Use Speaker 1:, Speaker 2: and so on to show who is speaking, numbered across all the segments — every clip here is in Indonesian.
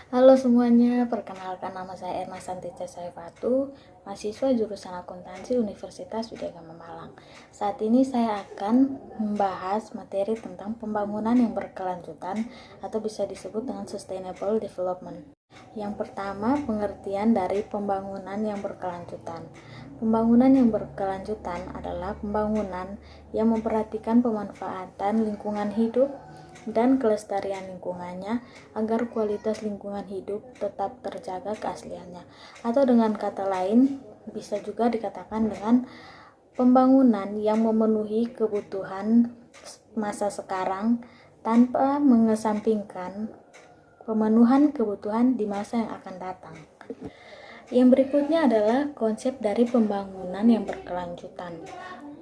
Speaker 1: Halo semuanya, perkenalkan nama saya Erna Santica Saifatu, mahasiswa jurusan Akuntansi Universitas Widyagama Malang. Saat ini saya akan membahas materi tentang pembangunan yang berkelanjutan atau bisa disebut dengan Sustainable Development. Yang pertama, pengertian dari pembangunan yang berkelanjutan. Pembangunan yang berkelanjutan adalah pembangunan yang memperhatikan pemanfaatan lingkungan hidup dan kelestarian lingkungannya agar kualitas lingkungan hidup tetap terjaga keasliannya. Atau dengan kata lain, bisa juga dikatakan dengan pembangunan yang memenuhi kebutuhan masa sekarang tanpa mengesampingkan pemenuhan kebutuhan di masa yang akan datang. Yang berikutnya adalah konsep dari pembangunan yang berkelanjutan.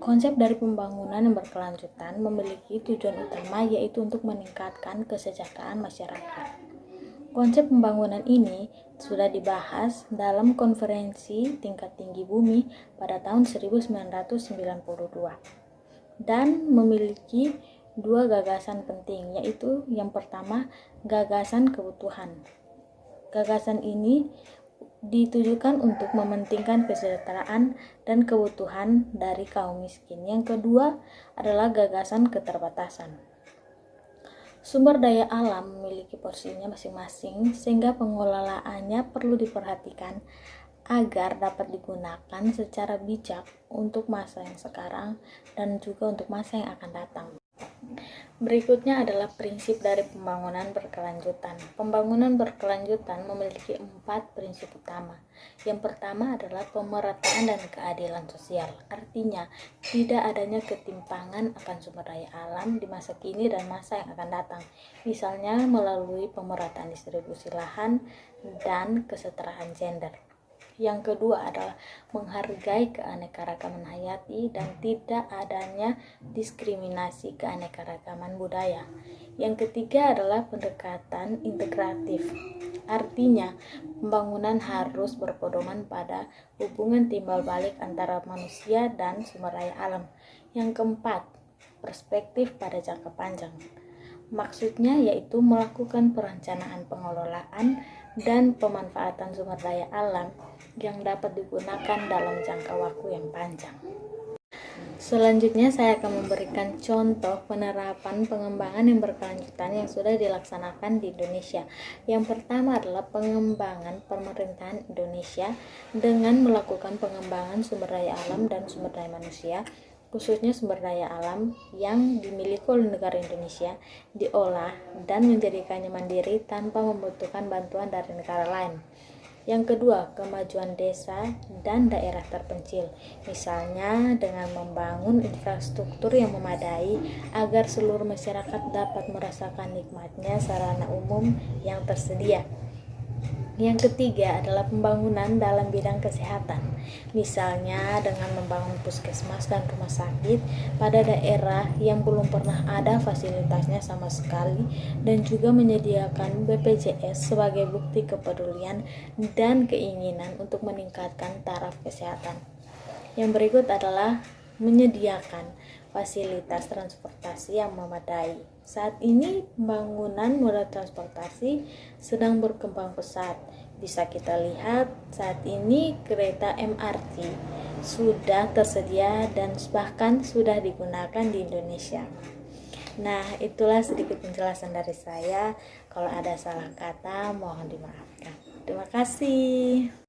Speaker 1: Konsep dari pembangunan yang berkelanjutan memiliki tujuan utama yaitu untuk meningkatkan kesejahteraan masyarakat. Konsep pembangunan ini sudah dibahas dalam konferensi tingkat tinggi bumi pada tahun 1992 dan memiliki dua gagasan penting, yaitu yang pertama gagasan kebutuhan. Gagasan ini ditujukan untuk mementingkan kesejahteraan dan kebutuhan dari kaum miskin. Yang kedua adalah gagasan keterbatasan. Sumber daya alam memiliki porsinya masing-masing sehingga pengelolaannya perlu diperhatikan agar dapat digunakan secara bijak untuk masa yang sekarang dan juga untuk masa yang akan datang. Berikutnya adalah prinsip dari pembangunan berkelanjutan. Pembangunan berkelanjutan memiliki 4 prinsip utama. Yang pertama adalah pemerataan dan keadilan sosial. Artinya, tidak adanya ketimpangan akan sumber daya alam di masa kini dan masa yang akan datang. Misalnya melalui pemerataan distribusi lahan dan kesetaraan gender. Yang kedua adalah menghargai keanekaragaman hayati dan tidak adanya diskriminasi keanekaragaman budaya. Yang ketiga adalah pendekatan integratif. Artinya, pembangunan harus berpedoman pada hubungan timbal balik antara manusia dan sumber daya alam. Yang keempat, perspektif pada jangka panjang. Maksudnya yaitu melakukan perencanaan pengelolaan dan pemanfaatan sumber daya alam yang dapat digunakan dalam jangka waktu yang panjang. Selanjutnya saya akan memberikan contoh penerapan pengembangan yang berkelanjutan yang sudah dilaksanakan di Indonesia. Yang pertama adalah pengembangan pemerintahan Indonesia dengan melakukan pengembangan sumber daya alam dan sumber daya manusia, khususnya sumber daya alam yang dimiliki oleh negara Indonesia, diolah dan menjadikannya mandiri tanpa membutuhkan bantuan dari negara lain. Yang kedua, kemajuan desa dan daerah terpencil, misalnya dengan membangun infrastruktur yang memadai agar seluruh masyarakat dapat merasakan nikmatnya sarana umum yang tersedia. Yang ketiga adalah pembangunan dalam bidang kesehatan, misalnya dengan membangun puskesmas dan rumah sakit pada daerah yang belum pernah ada fasilitasnya sama sekali dan juga menyediakan BPJS sebagai bukti kepedulian dan keinginan untuk meningkatkan taraf kesehatan. Yang berikut adalah menyediakan fasilitas transportasi yang memadai. Saat ini pembangunan moda transportasi sedang berkembang pesat. Bisa kita lihat saat ini kereta MRT sudah tersedia dan bahkan sudah digunakan di Indonesia. Nah, itulah sedikit penjelasan dari saya. Kalau ada salah kata, mohon dimaafkan. Terima kasih.